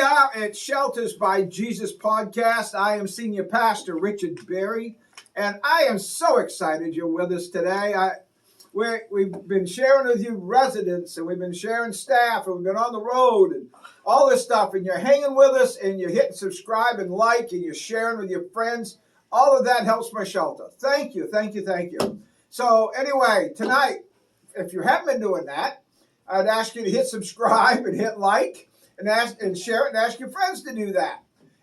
we are at Shelters by Jesus podcast. I am Senior Pastor Richard Berry, and I am so excited you're with us today. We've been sharing with you residents, and we've been sharing staff, and we've been on the road, and all this stuff, and you're hanging with us, and you're hitting subscribe and like, and you're sharing with your friends. All of that helps my shelter. Thank you, thank you, thank you. So anyway, tonight, if you haven't been doing that, I'd ask you to hit subscribe and hit like and share it and ask your friends to do that.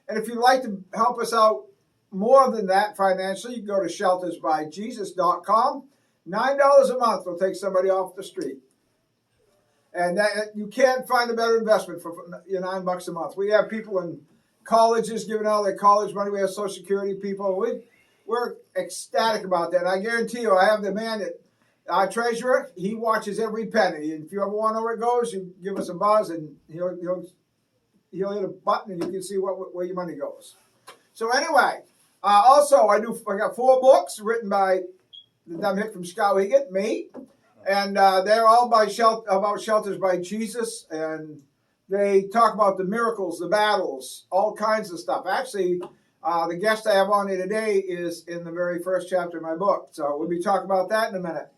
And if you'd like to help us out more than that financially, you can go to sheltersbyjesus.com. $9 a month will take somebody off the street. And that, you can't find a better investment for $9 a month. We have people in colleges giving all their college money. We have Social Security people. We're ecstatic about that. I guarantee you, I have the man that our treasurer, he watches every penny. And if you ever want to know where it goes, you give us a buzz, and he'll hit a button, and you can see where your money goes. So anyway, also I got 4 books written by the dumb hick from Skowhegan, me, and they're all about Shelters by Jesus, and they talk about the miracles, the battles, all kinds of stuff. Actually, the guest I have on here today is in the very first chapter of my book, so we'll be talking about that in a minute.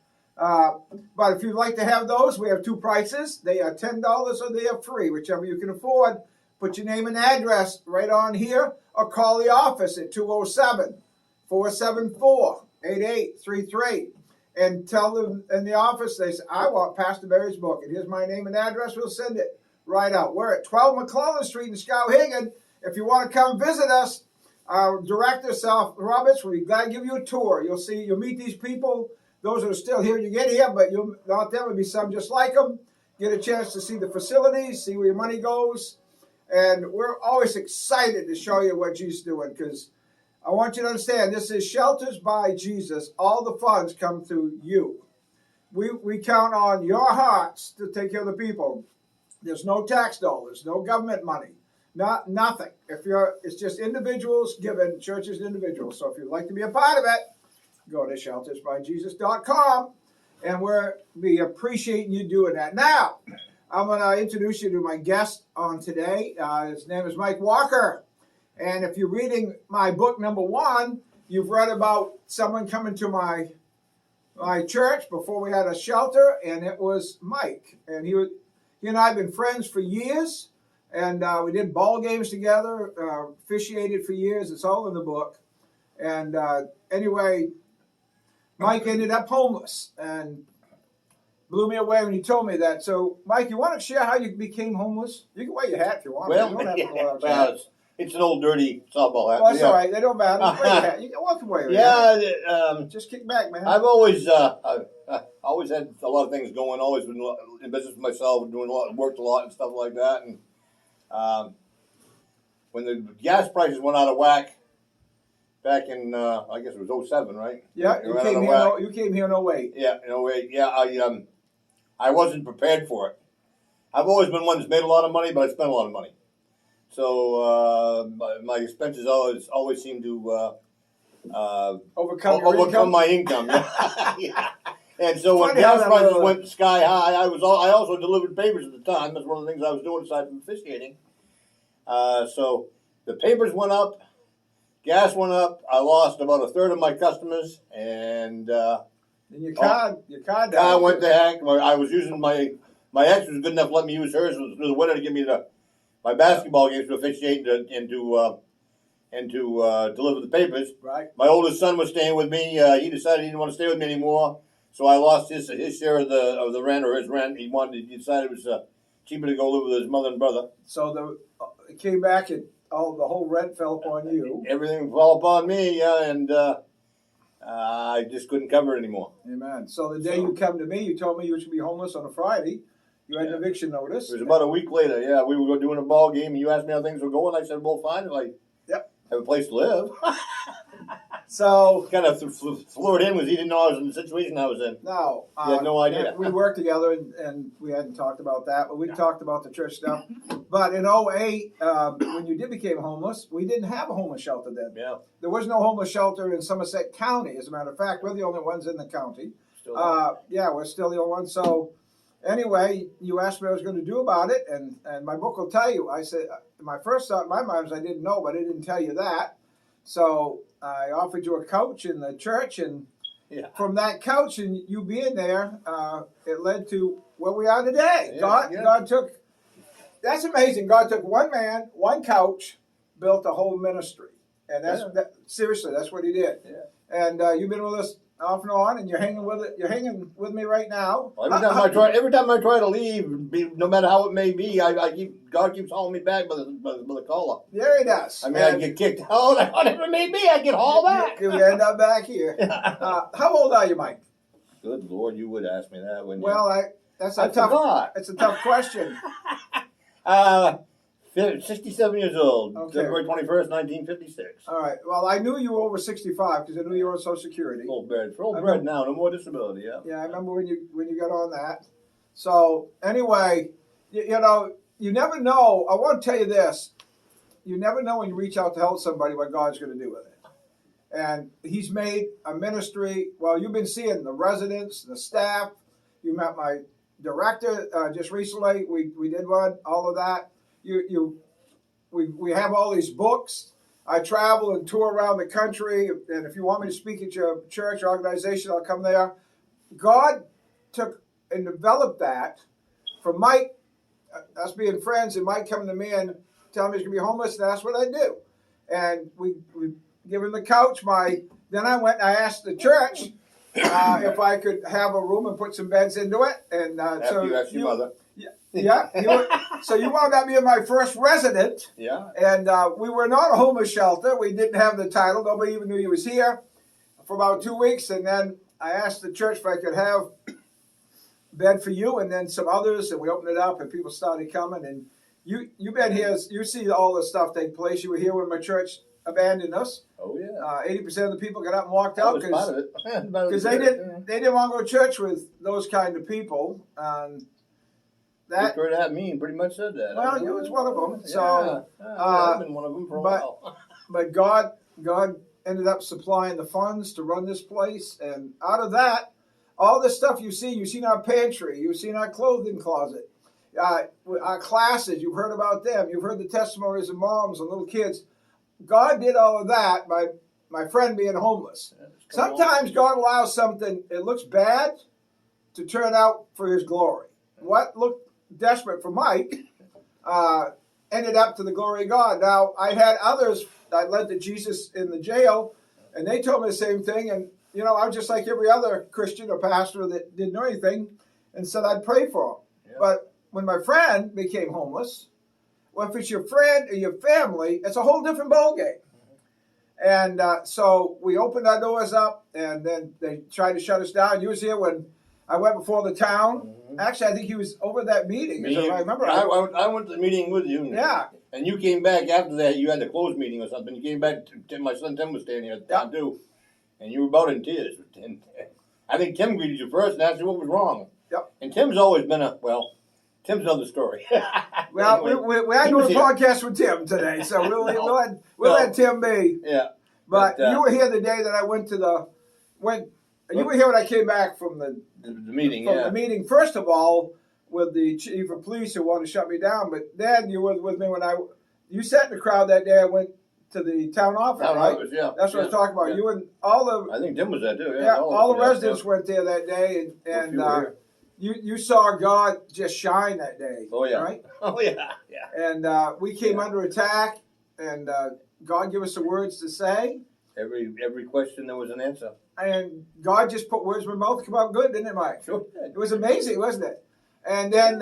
But if you'd like to have those, we have 2 prices. They are $10 or they are free, whichever you can afford. Put your name and address right on here, or call the office at 207-474-8833. And tell them in the office, they say, I want Pastor Berry's book, and here's my name and address. We'll send it right out. We're at 12 McClellan Street in Skowhegan. If you want to come visit us, our director, Sal Roberts, will be glad to give you a tour. You'll meet these people. Those who are still here, you get here, but you'll not them will be some just like them. Get a chance to see the facilities, see where your money goes, and we're always excited to show you what Jesus is doing, because I want you to understand this is Shelters by Jesus. All the funds come through you. We count on your hearts to take care of the people. There's no tax dollars, no government money, nothing. It's just individuals giving, churches and individuals. So if you'd like to be a part of it, go to sheltersbyjesus.com, and we appreciate you doing that. Now, I'm going to introduce you to my guest on today. His name is Mike Walker, and if you're reading my book, number 1, you've read about someone coming to my church before we had a shelter, and it was Mike. And he and I have been friends for years, and we did ball games together, officiated for years. It's all in the book. And anyway, Mike ended up homeless, and blew me away when he told me that. So, Mike, you want to share how you became homeless? You can wear your hat if you want. Well, you don't have to wear it's an old dirty softball hat. Well, that's all right. They don't matter. Wear your hat. You can walk away. Just kick back, man. I've always had a lot of things going. Always been in business with myself, worked a lot and stuff like that. And when the gas prices went out of whack, back in, I guess it was 07, right? Yeah, you came here in 08. Yeah, in 08. Yeah, I wasn't prepared for it. I've always been one that's made a lot of money, but I spent a lot of money. So my expenses always seem to overcome my income. Yeah. And so when gas prices went sky high, I also delivered papers at the time. That's one of the things I was doing aside from officiating. So the papers went up. Gas went up. I lost about 1/3 of my customers, and your card went to heck. I was using my ex was good enough to let me use hers through the winter to give me my basketball games to officiate and to deliver the papers. Right. My oldest son was staying with me. He decided he didn't want to stay with me anymore, so I lost his share of the rent, or his rent. He decided it was cheaper to go live with his mother and brother. So it came back and the whole rent fell upon you. Everything fell upon me, and I just couldn't cover it anymore. Amen. So the day you come to me, you told me you should be homeless on a Friday. You had an eviction notice. It was about a week later. Yeah, we were doing a ball game, and you asked me how things were going. I said, "Well, fine." And have a place to live. So kind of floored him because he didn't know I was in the situation I was in. No, he had no idea. We worked together, and we hadn't talked about that, but we talked about the church stuff. But in 08, when you did become homeless, we didn't have a homeless shelter then. Yeah. There was no homeless shelter in Somerset County. As a matter of fact, we're the only ones in the county. We're still the only ones. So anyway, you asked me what I was going to do about it, and my book will tell you. I said, my first thought in my mind was I didn't know, but I didn't tell you that. So I offered you a couch in the church, and from that couch and you being there, it led to where we are today. God took, that's amazing. God took one man, one couch, built a whole ministry. And seriously, that's what he did. Yeah. And you've been with us off and on, and you're hanging with it. You're hanging with me right now. Well, every time I try to leave, no matter how it may be, God keeps hauling me back by the collar. There he does. I mean, I get kicked out. Whatever it may be, I get hauled back. You end up back here. How old are you, Mike? Good Lord, you would ask me that, wouldn't you? Well, it's a tough question. 67 years old, okay. February 21st, 1956. All right. Well, I knew you were over 65 because I knew you were on Social Security. Full bread now, no more disability. Yeah. Yeah, I remember when you got on that. So anyway, you know, you never know. I want to tell you this: you never know when you reach out to help somebody what God's going to do with it. And He's made a ministry. Well, you've been seeing the residents, the staff. You met my director just recently. We did one. All of that. We have all these books. I travel and tour around the country, and if you want me to speak at your church or organization, I'll come there. God took and developed that from Mike, us being friends, and Mike coming to me and telling me he's going to be homeless, and that's what I do. And we give him the couch. Then I went and I asked the church if I could have a room and put some beds into it. And so you asked your mother. So you wound up being my first resident. Yeah. And we were not a homeless shelter. We didn't have the title. Nobody even knew he was here for about 2 weeks. And then I asked the church if I could have a bed for you and then some others. And we opened it up and people started coming. And you've been here. You see all this stuff take place. You were here when my church abandoned us. Oh, yeah. 80% of the people got up and walked out because they didn't want to go to church with those kind of people. That pretty much said that. Well, you was one of them. So I've been one of them for a while. But God ended up supplying the funds to run this place, and out of that, all the stuff you've seen our pantry, you've seen our clothing closet, our classes. You've heard about them. You've heard the testimonies of moms and little kids. God did all of that by my friend being homeless. Sometimes God allows something that looks bad to turn out for His glory. What looked desperate for Mike ended up to the glory of God. Now, I had others that led to Jesus in the jail, and they told me the same thing. And, you know, I was just like every other Christian or pastor that didn't know anything and said I'd pray for him. Yeah. But when my friend became homeless, well, if it's your friend or your family, it's a whole different ballgame. And so we opened our doors up, and then they tried to shut us down. You was here when I went before the town. Mm-hmm. Actually, I think he was over that meeting. I remember. I went to the meeting with you. Yeah. And you came back after that. You had a closed meeting or something. You came back. My son Tim was staying here at the time too, and you were about in tears. And I think Tim greeted you first and asked you what was wrong. Yep. And Tim's always been Tim's another story. Well, anyway, we had to do a podcast with Tim today, so we'll let Tim be. Yeah. But you were here the day that I went to you were here when I came back from the meeting. The meeting, first of all, with the chief of police who wanted to shut me down. But then you were with me when you sat in the crowd that day. I went to the town office. Office, yeah. That's what I was talking about. Yeah. You and all the. I think Tim was there too. Yeah, all the residents went there that day, and you saw God just shine that day. Oh yeah. Right. Oh yeah. Yeah. And we came under attack, and God gave us the words to say. Every question there was an answer. And God just put words in my mouth to come out good, didn't it, Mike? Sure. It was amazing, wasn't it? And then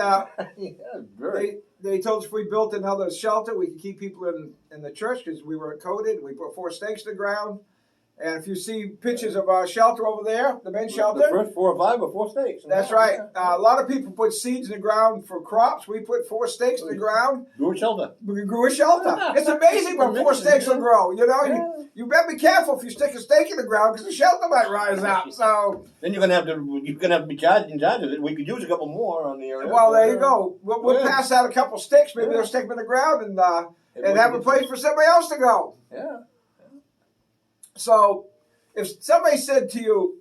they told us if we built another shelter, we could keep people in the church because we were coded. We put 4 stakes in the ground. And if you see pictures of our shelter over there, the men's shelter. The first 4 or 5 or 4 stakes. That's right. A lot of people put seeds in the ground for crops. We put 4 stakes in the ground. Grew a shelter. We grew a shelter. It's amazing what 4 stakes will grow. You know, you better be careful if you stick a stake in the ground because the shelter might rise up. So then you're gonna have to be charged in charge of it. We could use a couple more on the area. Well, there you go. We'll pass out a couple sticks. Maybe they'll stick them in the ground and have a place for somebody else to go. Yeah. So, if somebody said to you,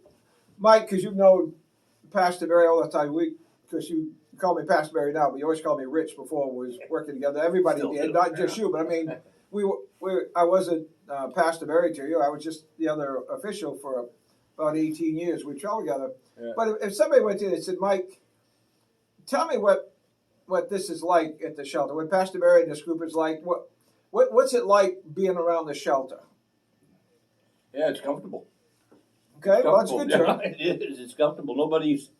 Mike, because you've known Pastor Barry all the time, because you call me Pastor Barry now, but you always called me Rich before we was working together. Everybody Still did, do, not just you. But I mean, I wasn't Pastor Barry to you. I was just the other official for about 18 years. We traveled together. Yeah. But if somebody went to you and said, Mike, tell me what this is like at the shelter, what Pastor Barry and this group is like, what's it like being around the shelter? Yeah, it's comfortable. Okay, well, that's a good term. It is. It's comfortable. Nobody's.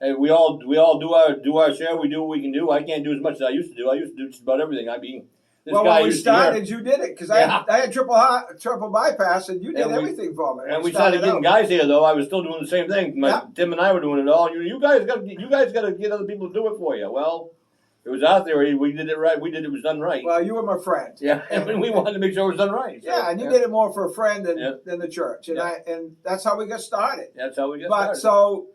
Hey, we all do our share. We do what we can do. I can't do as much as I used to do. I used to do just about everything. I mean, this well, guy when we used started, to you did it because Yeah. I had triple bypass, and you did everything for me. And we started getting guys here, though. I was still doing the same thing. Tim and I were doing it all. You guys got to get other people to do it for you. Well, it was out there. We did it right. It was done right. Well, you were my friend. Yeah, and we wanted to make sure it was done right. So, yeah, and you did it more for a friend than the church, and and that's how we got started. That's how we got started. But so,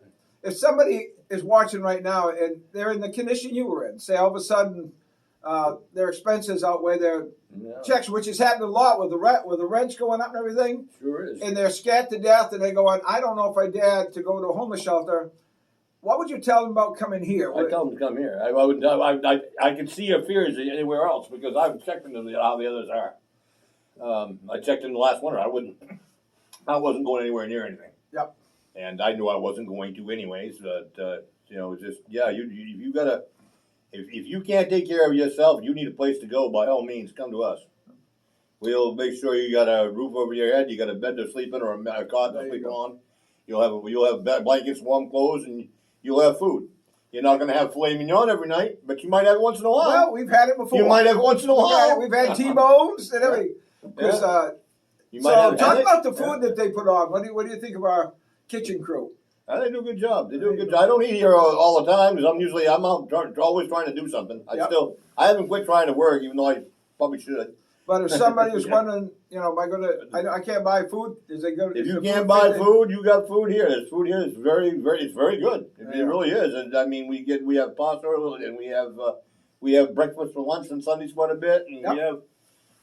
if somebody is watching right now and they're in the condition you were in, say all of a sudden their expenses outweigh their checks, which has happened a lot with the rents going up and everything. Sure is. And they're scared to death, and they go on, I don't know if I dare to go to a homeless shelter. What would you tell them about coming here? I tell them to come here. I can see your fears anywhere else because I've checked into how the others are. I checked in the last winter. I wasn't going anywhere near anything. Yep. And I knew I wasn't going to anyways. But just you gotta. If you can't take care of yourself, you need a place to go. By all means, come to us. We'll make sure you got a roof over your head, you got a bed to sleep in, or a cot to sleep on. You'll have blankets, warm clothes, and you'll have food. You're not going to have filet mignon every night, but you might have it once in a while. Well, we've had it before. You might have it once in a while. We've had T-bones and everything. So talk about the food that they put on. What do you think of our kitchen crew? They do a good job. They do a good job. I don't eat here all the time because I'm out always trying to do something. I haven't quit trying to work, even though I probably should. But if somebody was wondering, am I going to? I can't buy food. Is it good? If you can't buy food, you got food here. There's food here. It's very good. It really is. And I mean, we have pasta and we have breakfast for lunch and Sundays quite a bit, and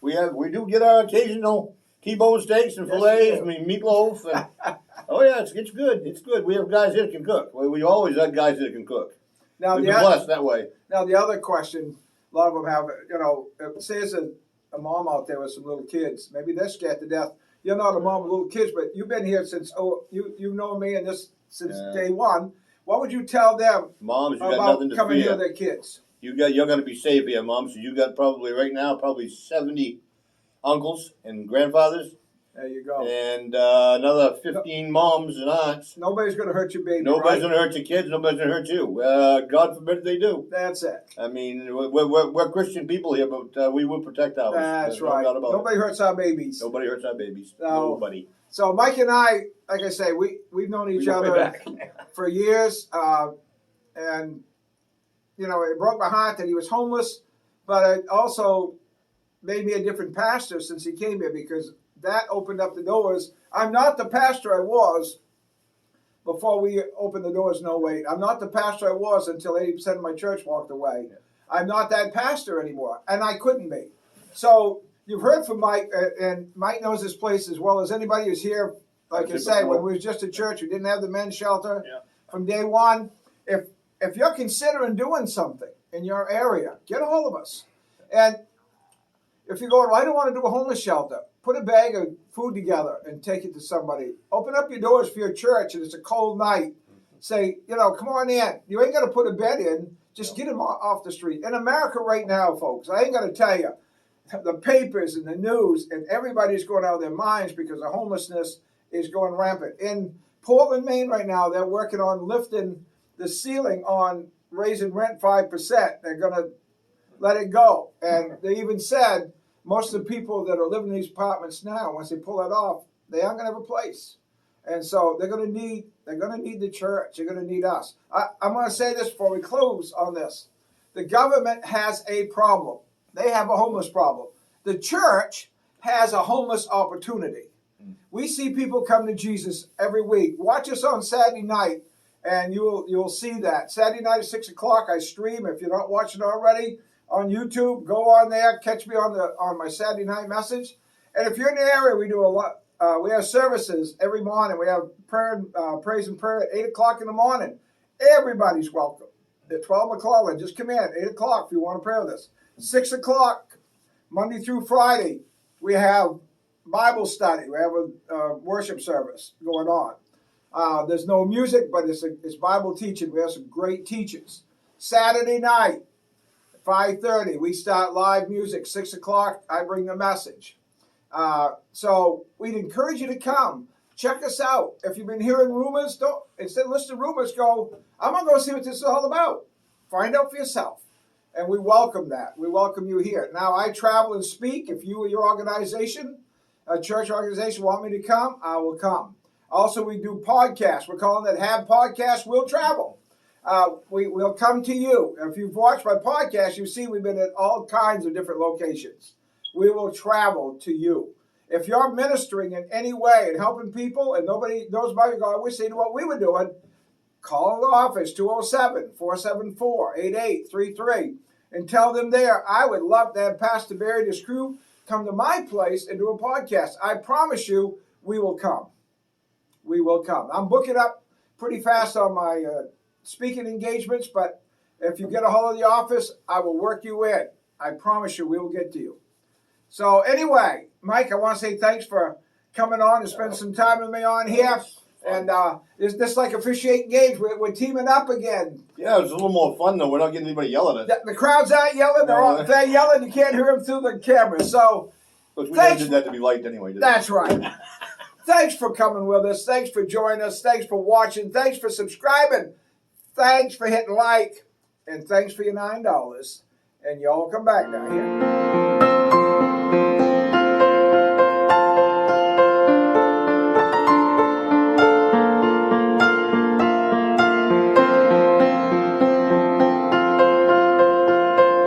we do get our occasional T-bone steaks and fillets. I mean, meatloaf. And, oh yeah, it's good. It's good. We have guys here that can cook. We always have guys that can cook. Now we've been blessed that way. Now the other question, a lot of them have, say it's a mom out there with some little kids. Maybe they're scared to death. You're not a mom with little kids, but you've been here since you've known me and this since day one. What would you tell them Moms, you about got nothing to coming fear. here with their kids? You're going to be safe here, Mom. So you got right now 70 uncles and grandfathers. There you go. And another 15 moms and aunts. Nobody's going to hurt your baby. Nobody's going to hurt your kids. Nobody's going to hurt you. God forbid they do. That's it. I mean, we're Christian people here, but we will protect ours. That's right. Nobody hurts our babies. Nobody hurts our babies. No. Nobody. So Mike and I, like I say, we've known each other for years, and it broke my heart that he was homeless, but it also made me a different pastor since he came here because that opened up the doors. I'm not the pastor I was before we opened the doors. No, wait. I'm not the pastor I was until 80% of my church walked away. Yeah. I'm not that pastor anymore, and I couldn't be. So you've heard from Mike, and Mike knows this place as well as anybody who's here. Like I say, when we was just a church, we didn't have the men's shelter. Yeah. From day one, if you're considering doing something in your area, get a hold of us. And if you're going, well, I don't want to do a homeless shelter, put a bag of food together and take it to somebody. Open up your doors for your church, and it's a cold night. Say, come on in. You ain't got to put a bed in. Just get them off the street. In America right now, folks, I ain't got to tell you, the papers and the news and everybody's going out of their minds because the homelessness is going rampant. In Portland, Maine right now, they're working on lifting the ceiling on raising rent 5%. They're going to let it go. And they even said most of the people that are living in these apartments now, once they pull it off, they aren't going to have a place. And so they're going to need the church. They're going to need us. I'm going to say this before we close on this. The government has a problem. They have a homeless problem. The church has a homeless opportunity. We see people come to Jesus every week. Watch us on Saturday night, and you'll see that. Saturday night at 6 o'clock, I stream. If you're not watching already on YouTube, go on there. Catch me on my Saturday night message. And if you're in the area, we do a lot. We have services every morning. We have praise and prayer at 8 o'clock in the morning. Everybody's welcome. at 12 McClellan. Just come in, 8 o'clock if you want to pray with us. 6 o'clock, Monday through Friday, we have Bible study. We have a worship service going on. There's no music, but it's Bible teaching. We have some great teachers. Saturday night, 5:30, we start live music. 6 o'clock, I bring the message. So we'd encourage you to come. Check us out. If you've been hearing rumors, don't instead of listen to rumors, go, I'm going to go see what this is all about. Find out for yourself. And we welcome that. We welcome you here. Now, I travel and speak. If you or your organization, a church organization, want me to come, I will come. Also, we do podcasts. We're calling it Have Podcasts, We'll Travel. We'll come to you. If you've watched my podcast, you've seen we've been at all kinds of different locations. We will travel to you. If you're ministering in any way and helping people and nobody knows about you, go, I wish they knew what we were doing, call the office, 207-474-8833, and tell them there, I would love to have Pastor Barry and his crew come to my place and do a podcast. I promise you, we will come. We will come. I'm booking up pretty fast on my speaking engagements, but if you get a hold of the office, I will work you in. I promise you, we will get to you. So anyway, Mike, I want to say thanks for coming on and spending some time with me on here. And it's just like officiating games. We're teaming up again. Yeah, it's a little more fun, though. We're not getting anybody yelling at us. The crowds aren't yelling. If they're yelling, you can't hear them through the camera. So, because we never did that to be liked anyway, did that's right. Thanks for coming with us. Thanks for joining us. Thanks for watching. Thanks for subscribing. Thanks for hitting like. And thanks for your $9. And y'all come back now here.